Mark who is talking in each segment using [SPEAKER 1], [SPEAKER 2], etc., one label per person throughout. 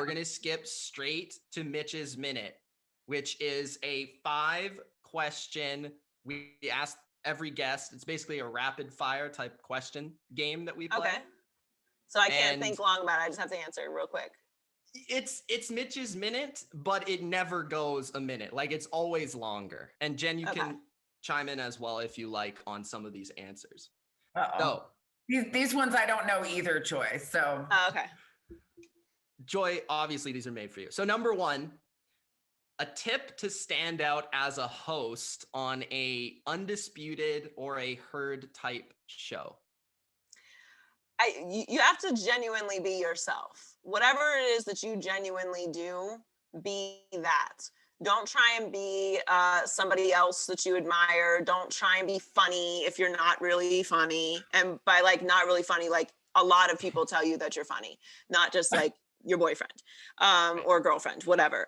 [SPEAKER 1] we're going to skip straight to Mitch's Minute, which is a 5-question. We ask every guest. It's basically a rapid fire type question game that we play.
[SPEAKER 2] Okay. So I can't think long about it. I just have to answer real quick.
[SPEAKER 1] It's Mitch's Minute, but it never goes a minute. Like, it's always longer. And Jen, you can chime in as well if you like on some of these answers. So
[SPEAKER 3] these ones I don't know either, Joy. So
[SPEAKER 2] okay.
[SPEAKER 1] Joy, obviously these are made for you. So number 1, a tip to stand out as a host on a undisputed or a herd type show.
[SPEAKER 2] You have to genuinely be yourself. Whatever it is that you genuinely do, be that. Don't try and be somebody else that you admire. Don't try and be funny if you're not really funny. And by like not really funny, like a lot of people tell you that you're funny, not just like your boyfriend or girlfriend, whatever.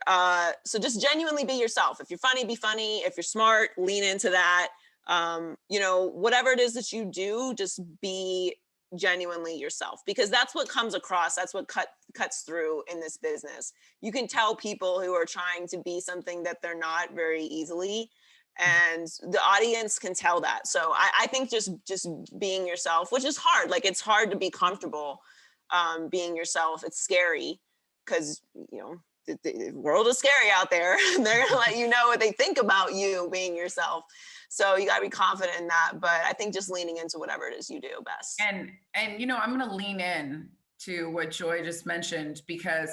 [SPEAKER 2] So just genuinely be yourself. If you're funny, be funny. If you're smart, lean into that. Whatever it is that you do, just be genuinely yourself, because that's what comes across. That's what cuts through in this business. You can tell people who are trying to be something that they're not very easily, and the audience can tell that. So I think just being yourself, which is hard. Like, it's hard to be comfortable being yourself. It's scary because the world is scary out there. They're gonna let you know what they think about you being yourself. So you got to be confident in that. But I think just leaning into whatever it is you do best.
[SPEAKER 3] And I'm going to lean in to what Joy just mentioned, because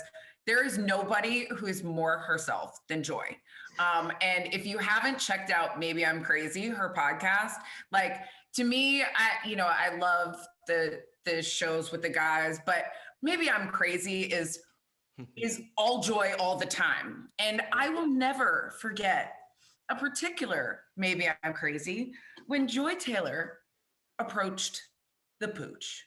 [SPEAKER 3] there is nobody who is more herself than Joy. And if you haven't checked out Maybe I'm Crazy, her podcast, like, to me, I love the shows with the guys, but Maybe I'm Crazy is all joy all the time. And I will never forget a particular Maybe I'm Crazy when Joy Taylor approached the pooch.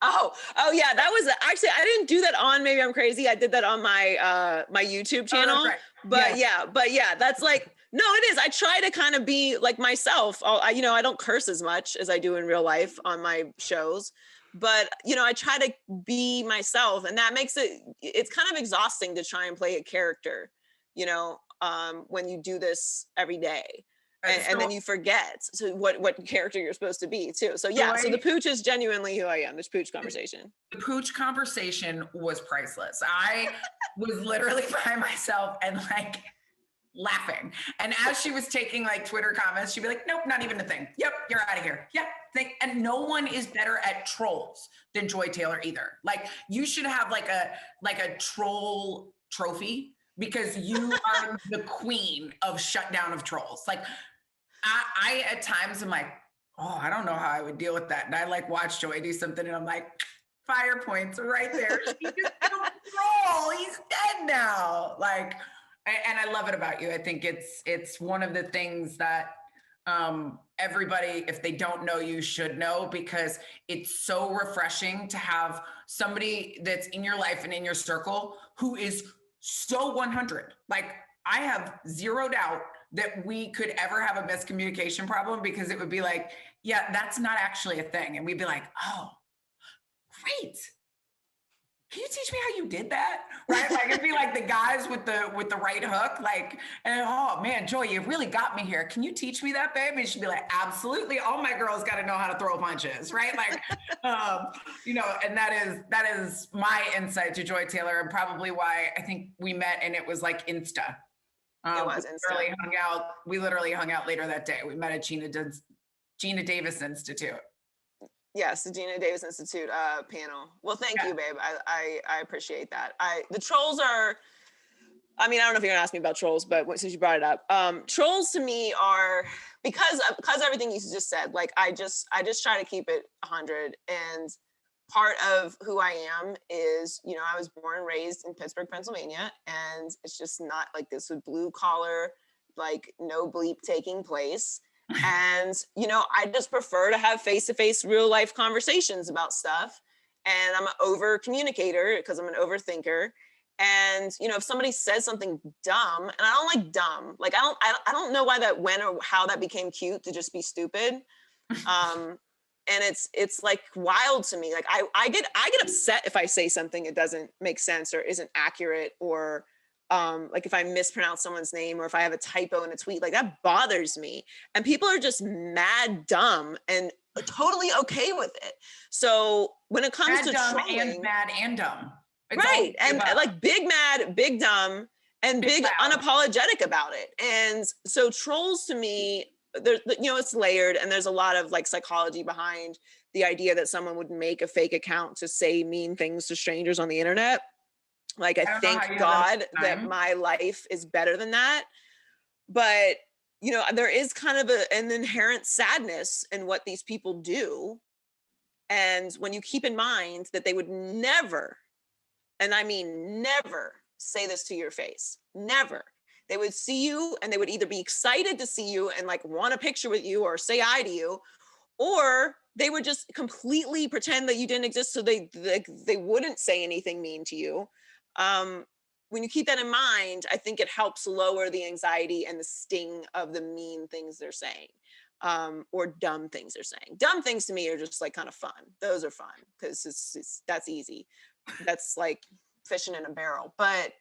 [SPEAKER 2] Oh yeah, that was actually, I didn't do that on Maybe I'm Crazy. I did that on my my YouTube channel.
[SPEAKER 3] Oh, right.
[SPEAKER 2] But yeah, that's like, no, it is. I try to kind of be like myself. I don't curse as much as I do in real life on my shows, but I try to be myself, and that makes it's kind of exhausting to try and play a character, when you do this every day. And then you forget what character you're supposed to be too. So yeah, so the pooch is genuinely who I am. This pooch conversation.
[SPEAKER 3] The pooch conversation was priceless. I was literally by myself and like laughing. And as she was taking like Twitter comments, she'd be like, nope, not even a thing. Yep, you're out of here. Yep. And no one is better at trolls than Joy Taylor either. Like, you should have like a troll trophy, because you are the queen of shutdown of trolls. Like, I at times am like, oh, I don't know how I would deal with that. And I like watch Joy do something and I'm like, fire points right there. She just killed the troll. He's dead now. Like, and I love it about you. I think it's one of the things that everybody, if they don't know you, should know, because it's so refreshing to have somebody that's in your life and in your circle who is so 100. Like, I have zero doubt that we could ever have a miscommunication problem, because it would be like, yeah, that's not actually a thing. And we'd be like, oh, great. Can you teach me how you did that? Right? Like, it'd be like the guys with the right hook, like, and oh man, Joy, you really got me here. Can you teach me that, babe? And she'd be like, absolutely. All my girls got to know how to throw punches, right? Like, and that is my insight to Joy Taylor, and probably why I think we met, and it was like Insta.
[SPEAKER 2] It was Insta.
[SPEAKER 3] We literally hung out later that day. We met at Gina Davis Institute.
[SPEAKER 2] Yes, the Gina Davis Institute panel. Well, thank you, babe. I appreciate that. The trolls are, I don't know if you're gonna ask me about trolls, but since you brought it up, trolls to me are, because everything you just said, like, I just try to keep it 100. And part of who I am is, I was born and raised in Pittsburgh, Pennsylvania, and it's just not like this with blue collar, like no bleep taking place. And, I just prefer to have face-to-face real life conversations about stuff. And I'm an over communicator because I'm an overthinker. And, if somebody says something dumb, and I don't like dumb, like, I don't know why that went or how that became cute to just be stupid. And it's like wild to me. Like I get upset if I say something that doesn't make sense or isn't accurate, or like if I mispronounce someone's name, or if I have a typo in a tweet, like that bothers me. And people are just mad dumb and totally okay with it. So when it comes
[SPEAKER 3] mad,
[SPEAKER 2] to
[SPEAKER 3] dumb,
[SPEAKER 2] trolling,
[SPEAKER 3] and mad and dumb. It's
[SPEAKER 2] right, and
[SPEAKER 3] all
[SPEAKER 2] like big mad, big dumb, and big
[SPEAKER 3] loud.
[SPEAKER 2] unapologetic about it. And so trolls to me, there's, you know, it's layered, and there's a lot of like psychology behind the idea that someone would make a fake account to say mean things to strangers on the internet. Like, I thank God that my life is better than that. But, you know, there is kind of an inherent sadness in what these people do. And when you keep in mind that they would never, and I mean never, say this to your face, never. They would see you and they would either be excited to see you and like want a picture with you or say hi to you, or they would just completely pretend that you didn't exist, so they wouldn't say anything mean to you. When you keep that in mind, I think it helps lower the anxiety and the sting of the mean things they're saying, or dumb things they're saying. Dumb things to me are just like kind of fun. Those are fun because that's easy. That's like fishing in a barrel. But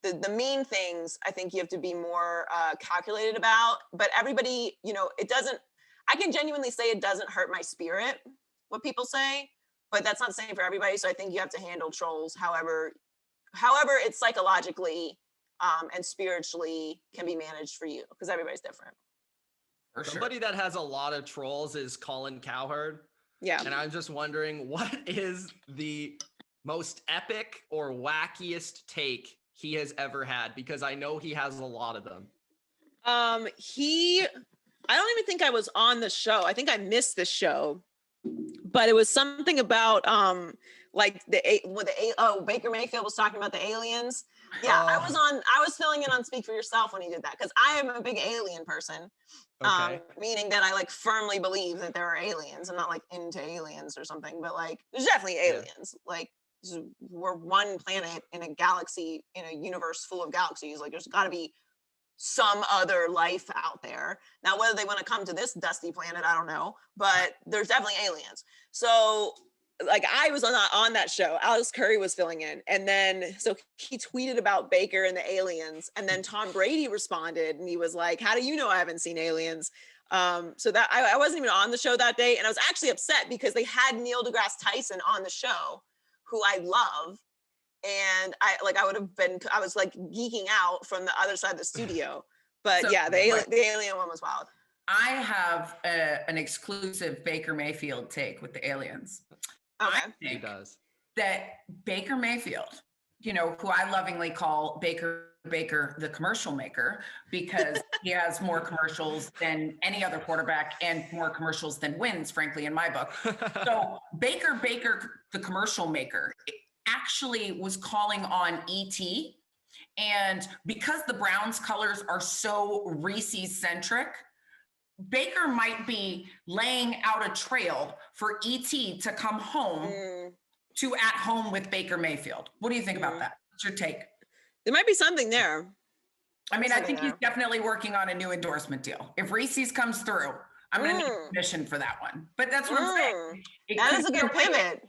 [SPEAKER 2] the mean things, I think you have to be more calculated about. But everybody, you know, I can genuinely say it doesn't hurt my spirit what people say, but that's not the same for everybody. So I think you have to handle trolls however it's psychologically and spiritually can be managed for you, because everybody's different.
[SPEAKER 3] For sure.
[SPEAKER 1] Somebody that has a lot of trolls is Colin Cowherd.
[SPEAKER 2] Yeah.
[SPEAKER 1] And I'm just wondering, what is the most epic or wackiest take he has ever had? Because I know he has a lot of them.
[SPEAKER 2] I don't even think I was on the show. I think I missed the show, but it was something about like Baker Mayfield was talking about the aliens. Yeah, I was filling in on Speak for Yourself when he did that, because I am a big alien person.
[SPEAKER 1] Okay.
[SPEAKER 2] Meaning that I like firmly believe that there are aliens. I'm not like into aliens or something, but like there's definitely aliens. Yeah. Like we're one planet in a galaxy, in a universe full of galaxies. Like there's got to be some other life out there. Now, whether they want to come to this dusty planet, I don't know, but there's definitely aliens. So like I was on that show. Alex Curry was filling in. And then, so he tweeted about Baker and the aliens. And then Tom Brady responded and he was like, how do you know I haven't seen aliens? So that I wasn't even on the show that day. And I was actually upset because they had Neil deGrasse Tyson on the show, who I love. And I was like geeking out from the other side of the studio. But so, yeah, the alien one was wild.
[SPEAKER 3] I have an exclusive Baker Mayfield take with the aliens.
[SPEAKER 2] Okay.
[SPEAKER 3] I think that Baker Mayfield, you know, who I lovingly call Baker the commercial maker, because he has more commercials than any other quarterback and more commercials than wins, frankly, in my book. So Baker the commercial maker actually was calling on ET. And because the Browns colors are so Reese's centric, Baker might be laying out a trail for ET to come home to At Home with Baker Mayfield. What do you think about that? What's your take?
[SPEAKER 2] There might be something there.
[SPEAKER 3] I mean, I think he's definitely working on a new endorsement deal. If Reese's comes through, I'm going to need permission for that one. But that's what I'm saying.
[SPEAKER 2] That is a good pivot.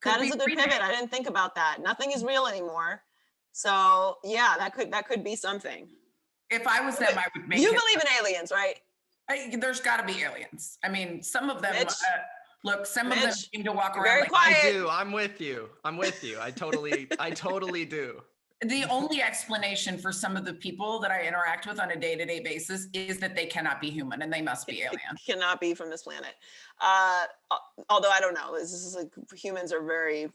[SPEAKER 2] That is a good pivot. I didn't think about that. Nothing is real anymore. So yeah, that could be something.
[SPEAKER 3] If I was them, I would make it.
[SPEAKER 2] You believe in aliens, right?
[SPEAKER 3] There's got to be aliens. I mean, some of them, some of them seem to walk around
[SPEAKER 2] very
[SPEAKER 3] like
[SPEAKER 2] quiet.
[SPEAKER 1] I do. I'm with you. I totally do.
[SPEAKER 3] The only explanation for some of the people that I interact with on a day-to-day basis is that they cannot be human and they must be alien.
[SPEAKER 2] Cannot be from this planet. Although I don't know. This is like, humans are very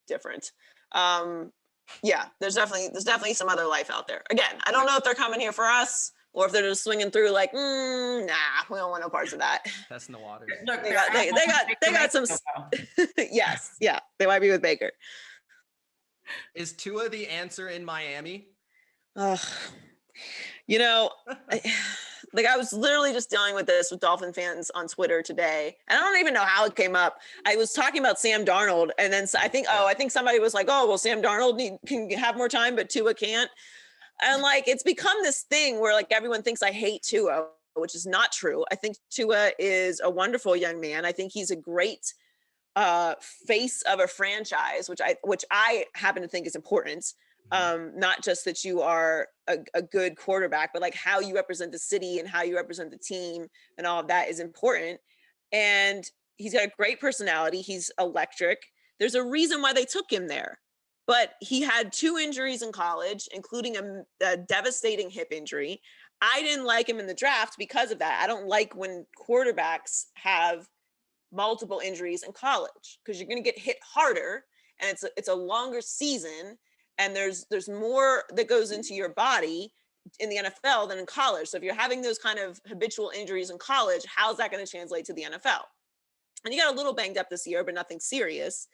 [SPEAKER 2] different. Yeah, there's definitely some other life out there. Again, I don't know if they're coming here for us or if they're just swinging through like, nah, we don't want no parts of that.
[SPEAKER 1] That's in the water.
[SPEAKER 3] Look,
[SPEAKER 2] they got some. Yes, yeah, they might be with Baker.
[SPEAKER 1] Is Tua the answer in Miami?
[SPEAKER 2] You know, I was literally just dealing with this with Dolphin fans on Twitter today. And I don't even know how it came up. I was talking about Sam Darnold. And then I think somebody was like, oh, well, Sam Darnold can have more time, but Tua can't. And like, it's become this thing where like everyone thinks I hate Tua, which is not true. I think Tua is a wonderful young man. I think he's a great face of a franchise, which I happen to think is important. Not just that you are a good quarterback, but like how you represent the city and how you represent the team and all of that is important. And he's got a great personality. He's electric. There's a reason why they took him there. But he had 2 injuries in college, including a devastating hip injury. I didn't like him in the draft because of that. I don't like when quarterbacks have multiple injuries in college because you're going to get hit harder and it's a longer season and there's more that goes into your body in the NFL than in college. So if you're having those kind of habitual injuries in college, how's that going to translate to the NFL? And you got a little banged up this year, but nothing serious.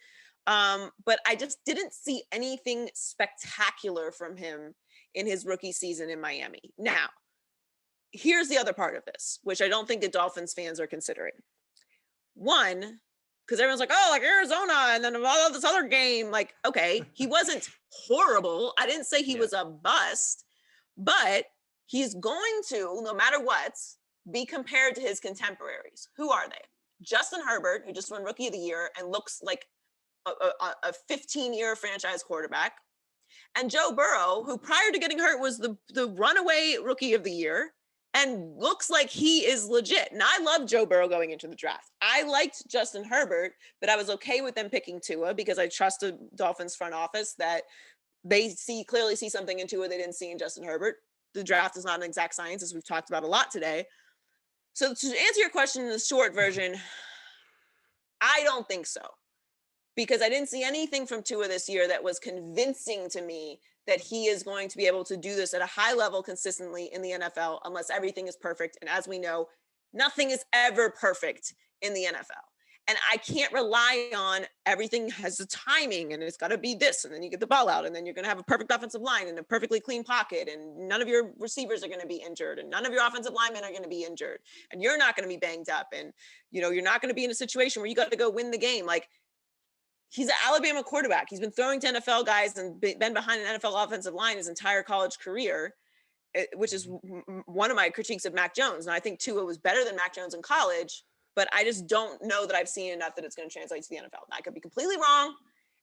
[SPEAKER 2] But I just didn't see anything spectacular from him in his rookie season in Miami. Now, here's the other part of this, which I don't think the Dolphins fans are considering. One, because everyone's like, oh, like Arizona, and then all this other game. Like, okay, he wasn't horrible. I didn't say he was a bust, but he's going to, no matter what, be compared to his contemporaries. Who are they? Justin Herbert, who just won Rookie of the Year and looks like a 15-year franchise quarterback, and Joe Burrow, who prior to getting hurt was the runaway Rookie of the Year and looks like he is legit. And I love Joe Burrow going into the draft. I liked Justin Herbert, but I was okay with them picking Tua because I trust the Dolphins front office that they clearly see something in Tua they didn't see in Justin Herbert. The draft is not an exact science, as we've talked about a lot today. So to answer your question in the short version, I don't think so. Because I didn't see anything from Tua this year that was convincing to me that he is going to be able to do this at a high level consistently in the NFL unless everything is perfect. And as we know, nothing is ever perfect in the NFL. And I can't rely on everything has a timing and it's got to be this. And then you get the ball out and then you're going to have a perfect offensive line and a perfectly clean pocket. And none of your receivers are going to be injured and none of your offensive linemen are going to be injured. And you're not going to be banged up. And, you're not going to be in a situation where you got to go win the game. Like, he's an Alabama quarterback. He's been throwing to NFL guys and been behind an NFL offensive line his entire college career, which is one of my critiques of Mac Jones. And I think Tua was better than Mac Jones in college, but I just don't know that I've seen enough that it's going to translate to the NFL. I could be completely wrong,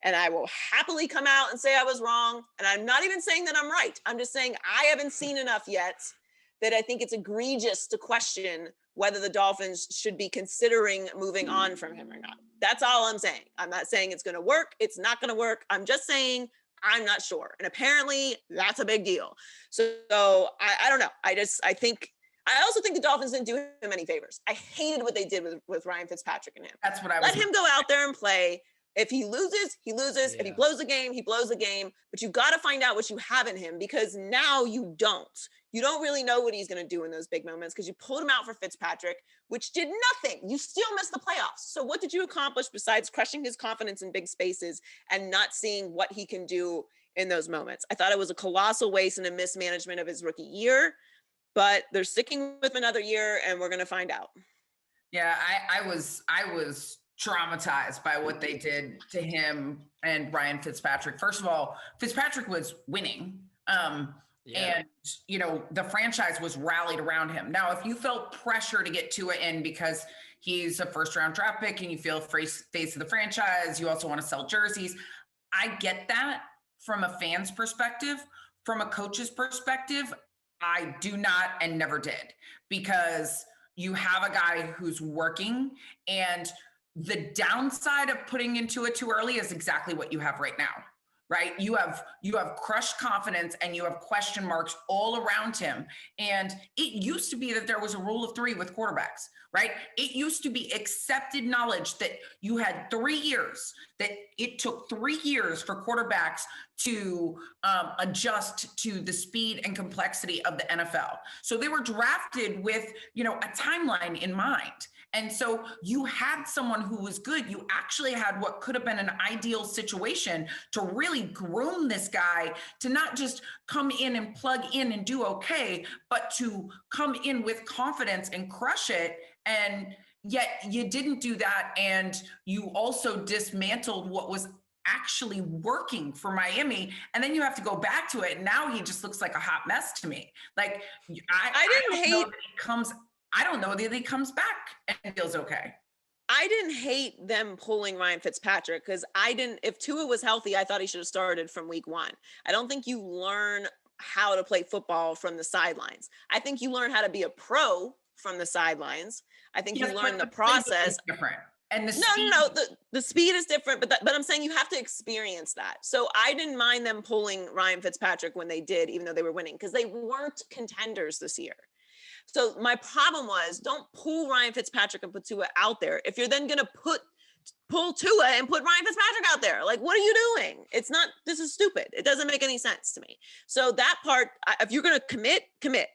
[SPEAKER 2] and I will happily come out and say I was wrong. And I'm not even saying that I'm right. I'm just saying I haven't seen enough yet that I think it's egregious to question whether the Dolphins should be considering moving on from him or not. That's all I'm saying. I'm not saying it's going to work. It's not going to work. I'm just saying I'm not sure. And apparently that's a big deal. So I don't know. I also think the Dolphins didn't do him any favors. I hated what they did with Ryan Fitzpatrick and him.
[SPEAKER 3] That's what I was.
[SPEAKER 2] Let him go out there and play. If he loses, he loses. Yeah. If he blows the game, he blows the game. But you got to find out what you have in him because now you don't. You don't really know what he's going to do in those big moments because you pulled him out for Fitzpatrick, which did nothing. You still missed the playoffs. So what did you accomplish besides crushing his confidence in big spaces and not seeing what he can do in those moments? I thought it was a colossal waste and a mismanagement of his rookie year, but they're sticking with him another year and we're going to find out.
[SPEAKER 3] Yeah, I was traumatized by what they did to him and Ryan Fitzpatrick. First of all, Fitzpatrick was winning. And, the franchise was rallied around him. Now, if you felt pressure to get Tua in because he's a first-round draft pick and you feel face of the franchise, you also want to sell jerseys. I get that from a fan's perspective. From a coach's perspective, I do not and never did because you have a guy who's working and the downside of putting into it too early is exactly what you have right now. Right? You have crushed confidence and you have question marks all around him. And it used to be that there was a rule of 3 with quarterbacks, right? It used to be accepted knowledge that you had 3 years, that it took 3 years for quarterbacks to adjust to the speed and complexity of the NFL. So they were drafted with, a timeline in mind. And so you had someone who was good. You actually had what could have been an ideal situation to really groom this guy to not just come in and plug in and do okay, but to come in with confidence and crush it. And yet you didn't do that. And you also dismantled what was actually working for Miami. And then you have to go back to it. Now he just looks like a hot mess to me. Like I didn't hate that he comes I don't know that he comes back and feels okay.
[SPEAKER 2] I didn't hate them pulling Ryan Fitzpatrick because if Tua was healthy, I thought he should have started from week 1. I don't think you learn how to play football from the sidelines. I think you learn how to be a pro from the sidelines. I think you learn the process.
[SPEAKER 3] Different. And
[SPEAKER 2] No. The speed is different, but I'm saying you have to experience that. So I didn't mind them pulling Ryan Fitzpatrick when they did, even though they were winning, because they weren't contenders this year. So my problem was, don't pull Ryan Fitzpatrick and put Tua out there if you're then going to pull Tua and put Ryan Fitzpatrick out there. Like, what are you doing? This is stupid. It doesn't make any sense to me. So that part, if you're going to commit,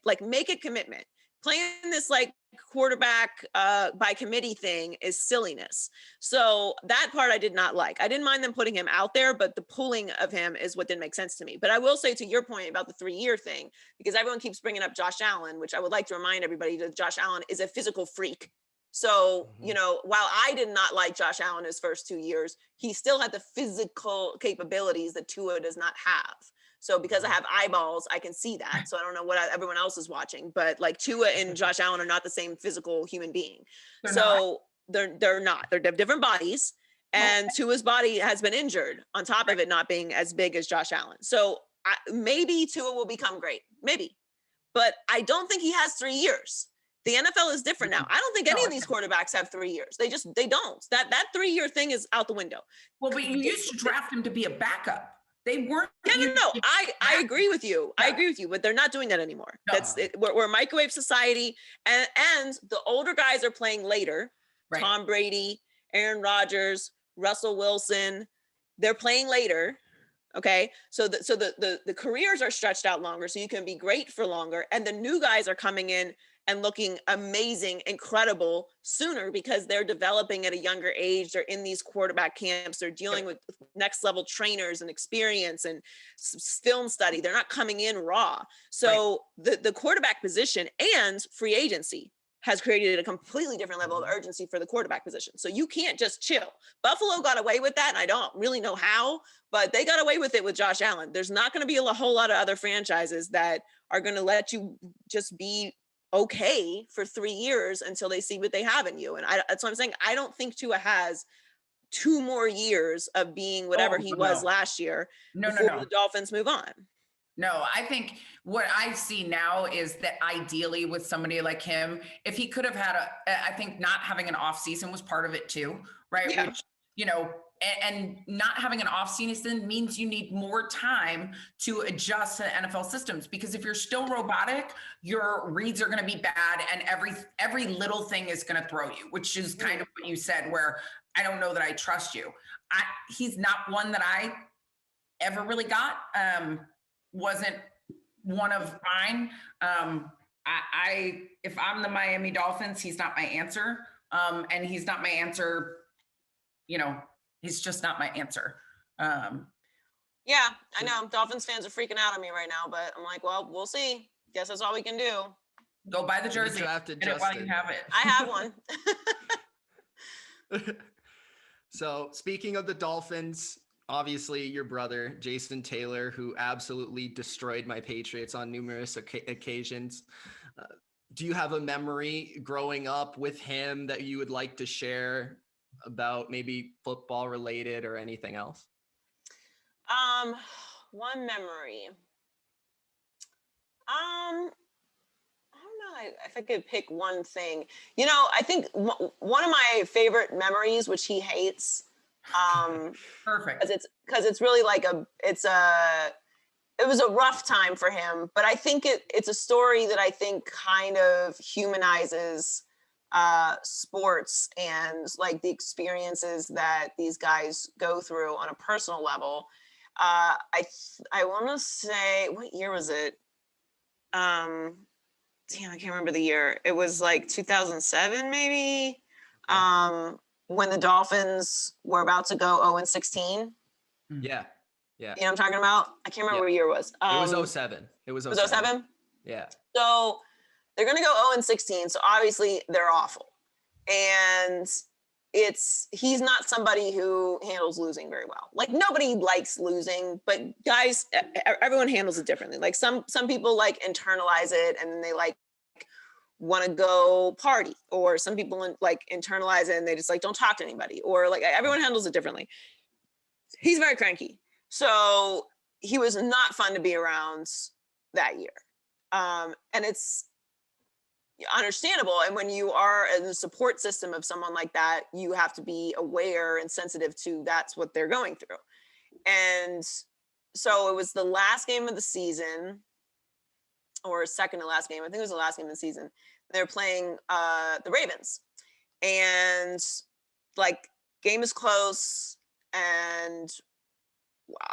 [SPEAKER 2] like make a commitment. Playing this like quarterback by committee thing is silliness. So that part I did not like. I didn't mind them putting him out there, but the pulling of him is what didn't make sense to me. But I will say, to your point about the 3-year thing, because everyone keeps bringing up Josh Allen, which I would like to remind everybody that Josh Allen is a physical freak. So, while I did not like Josh Allen his first 2 years, he still had the physical capabilities that Tua does not have. So because I have eyeballs, I can see that. So I don't know what everyone else is watching, but like Tua and Josh Allen are not the same physical human being. They're not. They have different bodies, and Tua's body has been injured on top of it not being as big as Josh Allen. So maybe Tua will become great, maybe, but I don't think he has 3 years. The NFL is different now. I don't think any of these quarterbacks have 3 years. They don't. That 3-year thing is out the window.
[SPEAKER 3] Well, but you used to draft him to be a backup. They weren't.
[SPEAKER 2] No. I agree with you. I agree with you, but they're not doing that anymore. No. That's it. We're a microwave society, and the older guys are playing later. Right. Tom Brady, Aaron Rodgers, Russell Wilson, they're playing later. Okay, so the careers are stretched out longer, so you can be great for longer, and the new guys are coming in and looking amazing, incredible sooner because they're developing at a younger age. They're in these quarterback camps. They're dealing with next level trainers and experience and film study. They're not coming in raw. So the quarterback position and free agency has created a completely different level of urgency for the quarterback position. So you can't just chill. Buffalo got away with that, and I don't really know how, but they got away with it with Josh Allen. There's not going to be a whole lot of other franchises that are going to let you just be okay for 3 years until they see what they have in you. And that's what I'm saying. I don't think Tua has 2 more years of being whatever he was last year before the Dolphins move on.
[SPEAKER 3] No, I think what I see now is that ideally with somebody like him, if he could have had I think not having an off season was part of it too, right?
[SPEAKER 2] Yeah.
[SPEAKER 3] Which, and not having an off season means you need more time to adjust to the NFL systems, because if you're still robotic, your reads are going to be bad, and every little thing is going to throw you, which is kind of what you said, where I don't know that I trust you. He's not one that I ever really got. Wasn't one of mine. If I'm the Miami Dolphins, he's not my answer. And he's not my answer, he's just not my answer.
[SPEAKER 2] Yeah, I know. Dolphins fans are freaking out on me right now, but I'm like, well, we'll see. Guess that's all we can do.
[SPEAKER 3] Go buy the jersey. Get it while you have it.
[SPEAKER 2] I have one.
[SPEAKER 1] So speaking of the Dolphins, obviously your brother, Jason Taylor, who absolutely destroyed my Patriots on numerous occasions. Do you have a memory growing up with him that you would like to share about, maybe football related or anything else?
[SPEAKER 2] One memory. I don't know if I could pick one thing. I think one of my favorite memories, which he hates,
[SPEAKER 3] perfect,
[SPEAKER 2] because it's really like it was a rough time for him, but I think it's a story that I think kind of humanizes sports and like the experiences that these guys go through on a personal level. I want to say, what year was it? Damn, I can't remember the year. It was like 2007, maybe. When the Dolphins were about to go 0-16.
[SPEAKER 1] Yeah.
[SPEAKER 2] You know what I'm talking about? I can't remember what year it was.
[SPEAKER 1] It was 07. It was
[SPEAKER 2] 07?
[SPEAKER 1] Yeah.
[SPEAKER 2] So they're going to go 0-16. So obviously they're awful. And he's not somebody who handles losing very well. Like, nobody likes losing, but guys, everyone handles it differently. Like some people like internalize it, and they like want to go party, or some people like internalize it and they just like don't talk to anybody, or like everyone handles it differently. He's very cranky. So he was not fun to be around that year. And it's understandable. And when you are in the support system of someone like that, you have to be aware and sensitive to that's what they're going through. And so it was the last game of the season, or second to last game. I think it was the last game of the season. They're playing the Ravens. And like, game is close, and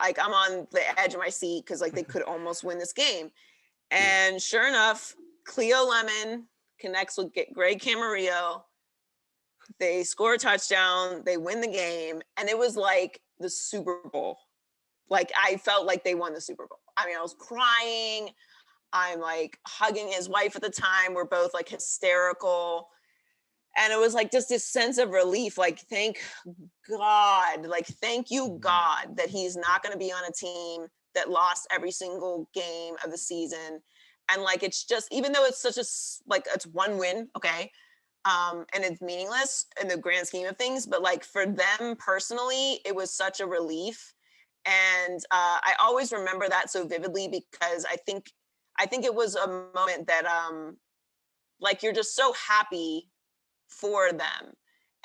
[SPEAKER 2] like I'm on the edge of my seat because like they could almost win this game. And sure enough, Cleo Lemon connects with Greg Camarillo. They score a touchdown. They win the game. And it was like the Super Bowl. Like, I felt like they won the Super Bowl. I mean, I was crying. I'm like hugging his wife at the time. We're both like hysterical. And it was like just this sense of relief. Like, thank God, like, thank you, God, that he's not going to be on a team that lost every single game of the season. And like, it's just, even though it's such a, like, it's one win, okay, and it's meaningless in the grand scheme of things, but like for them personally, it was such a relief. And I always remember that so vividly, because I think it was a moment that like, you're just so happy for them.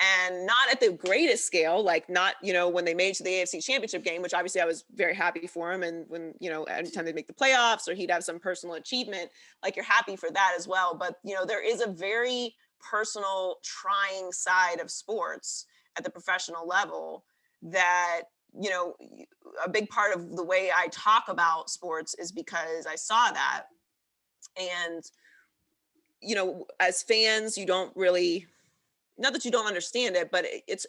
[SPEAKER 2] And not at the greatest scale, like not, you know, when they made it to the AFC Championship game, which obviously I was very happy for him. And when, you know, anytime they'd make the playoffs or he'd have some personal achievement, like, you're happy for that as well. But, you know, there is a very personal, trying side of sports at the professional level that, you know, a big part of the way I talk about sports is because I saw that. And, you know, as fans, you don't really, not that you don't understand it, but it's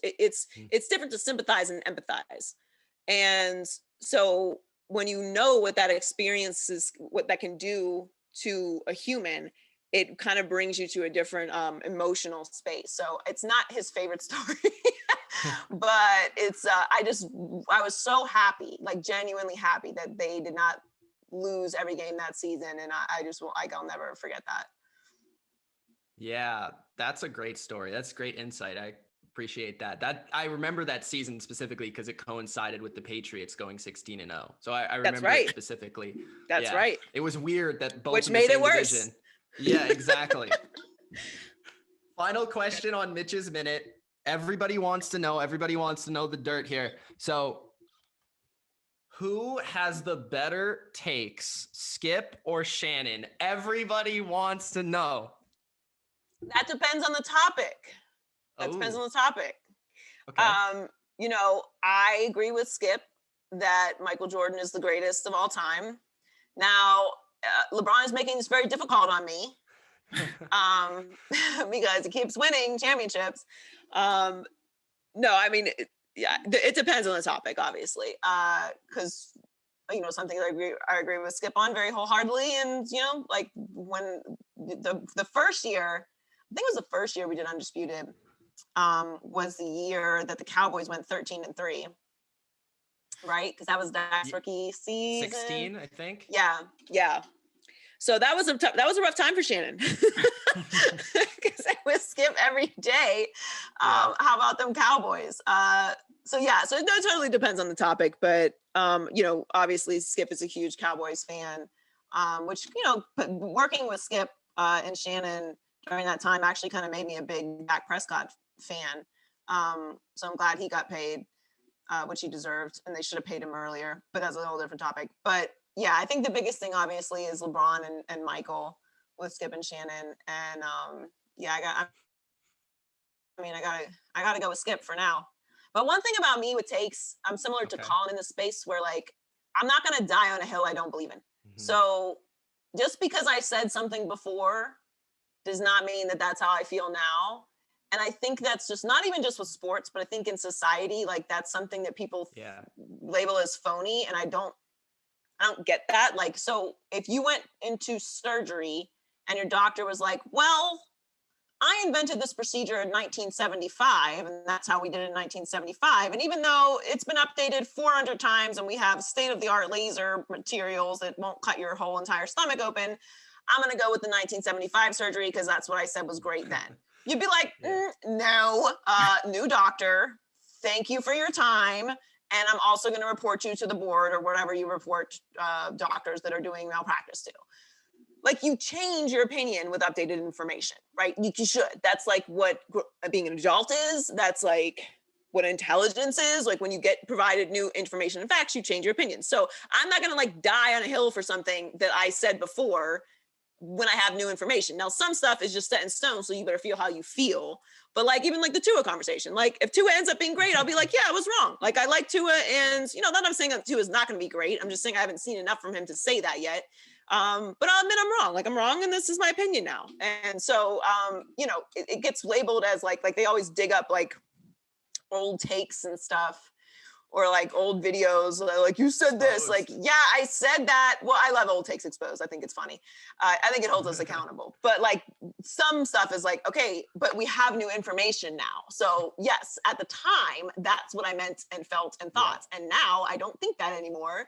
[SPEAKER 2] different to sympathize and empathize. And so when you know what that experience is, what that can do to a human, it kind of brings you to a different emotional space. So it's not his favorite story, but it's, I was so happy, like genuinely happy that they did not lose every game that season. And I just, like, I'll never forget that.
[SPEAKER 1] Yeah, that's a great story. That's great insight. I appreciate that. I remember that season specifically because it coincided with the Patriots going 16-0. So I remember it specifically.
[SPEAKER 2] That's right.
[SPEAKER 1] It was weird that both
[SPEAKER 2] which
[SPEAKER 1] in the
[SPEAKER 2] made
[SPEAKER 1] same
[SPEAKER 2] it worse.
[SPEAKER 1] division. Yeah, exactly. Final question on Mitch's Minute. Everybody wants to know the dirt here. So who has the better takes, Skip or Shannon? Everybody wants to know.
[SPEAKER 2] That depends on the topic. Okay. You know, I agree with Skip that Michael Jordan is the greatest of all time. Now, LeBron is making this very difficult on me because he keeps winning championships. No, I mean, it depends on the topic, obviously, because, you know, something that I agree with Skip on very wholeheartedly. And, you know, like when the first year, I think it was the first year we did Undisputed, was the year that the Cowboys went 13-3, right? Because that was Dak's rookie season.
[SPEAKER 1] 16, I think.
[SPEAKER 2] Yeah. So that was a rough time for Shannon because I was Skip every day. How about them Cowboys? So it totally depends on the topic, but you know, obviously Skip is a huge Cowboys fan, which, you know, working with Skip and Shannon during that time actually kind of made me a big Dak Prescott fan. So I'm glad he got paid, which he deserved, and they should have paid him earlier, but that's a whole different topic. But yeah, I think the biggest thing obviously is LeBron and Michael with Skip and Shannon. And I gotta go with Skip for now. But one thing about me with takes, I'm similar to Colin in the space where, like, I'm not gonna die on a hill I don't believe in. Mm-hmm. So just because I said something before does not mean that that's how I feel now. And I think that's just not even just with sports, but I think in society, like, that's something that people label as phony. And I don't get that. Like, so if you went into surgery and your doctor was like, well, I invented this procedure in 1975, and that's how we did it in 1975. And even though it's been updated 400 times and we have state-of-the-art laser materials that won't cut your whole entire stomach open, I'm going to go with the 1975 surgery because that's what I said was great then. You'd be like, no, new doctor. Thank you for your time. And I'm also going to report you to the board or whatever you report doctors that are doing malpractice to. Like, you change your opinion with updated information, right? You should. That's like what being an adult is. That's like what intelligence is. Like, when you get provided new information and facts, you change your opinion. So I'm not going to like die on a hill for something that I said before when I have new information. Now, some stuff is just set in stone, so you better feel how you feel. But like, even like the TUA conversation, like if TUA ends up being great, I'll be like, yeah, I was wrong. Like, I like TUA, and not that I'm saying that TUA is not going to be great. I'm just saying I haven't seen enough from him to say that yet. But I'll admit I'm wrong. Like, I'm wrong, and this is my opinion now. And so, it gets labeled as like they always dig up like old takes and stuff, or like old videos, like, you said this, like, yeah, I said that. Well, I love old takes exposed. I think it's funny. I think it holds us accountable. But like, some stuff is like, okay, but we have new information now. So yes, at the time, that's what I meant and felt and thought. Yeah. And now I don't think that anymore.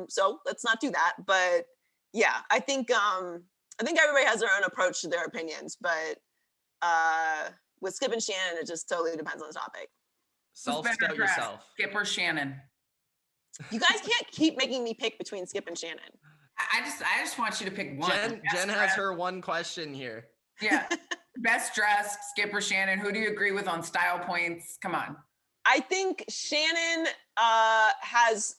[SPEAKER 2] So let's not do that. But yeah, I think everybody has their own approach to their opinions. But with Skip and Shannon, it just totally depends on the topic.
[SPEAKER 1] Self-scout yourself.
[SPEAKER 3] Skip or Shannon?
[SPEAKER 2] You guys can't keep making me pick between Skip and Shannon.
[SPEAKER 3] I just want you to pick one.
[SPEAKER 1] Jen has her one question here.
[SPEAKER 3] Yeah. Best dressed, Skip or Shannon? Who do you agree with on style points? Come on.
[SPEAKER 2] I think Shannon has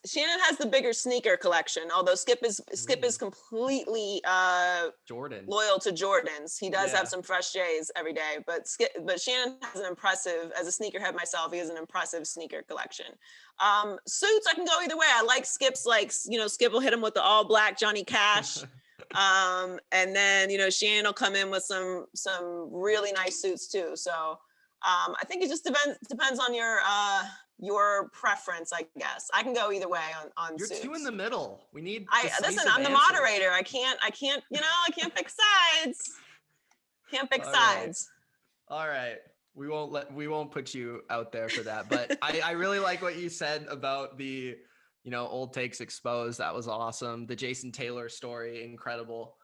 [SPEAKER 2] the bigger sneaker collection, although Skip is completely
[SPEAKER 1] Jordan
[SPEAKER 2] loyal to Jordans. He does have some fresh J's every day, but Shannon has an impressive, as a sneakerhead myself, he has an impressive sneaker collection. Suits, I can go either way. I like Skip's, like, Skip will hit him with the all black Johnny Cash. And then, Shannon will come in with some really nice suits too. So I think it just depends on your preference, I guess. I can go either way on
[SPEAKER 1] You're
[SPEAKER 2] suits.
[SPEAKER 1] two in the middle. We need
[SPEAKER 2] listen, I'm the moderator. I can't pick sides. Can't pick sides.
[SPEAKER 1] All right. We won't put you out there for that. But I really like what you said about the, old takes exposed. That was awesome. The Jason Taylor story, incredible.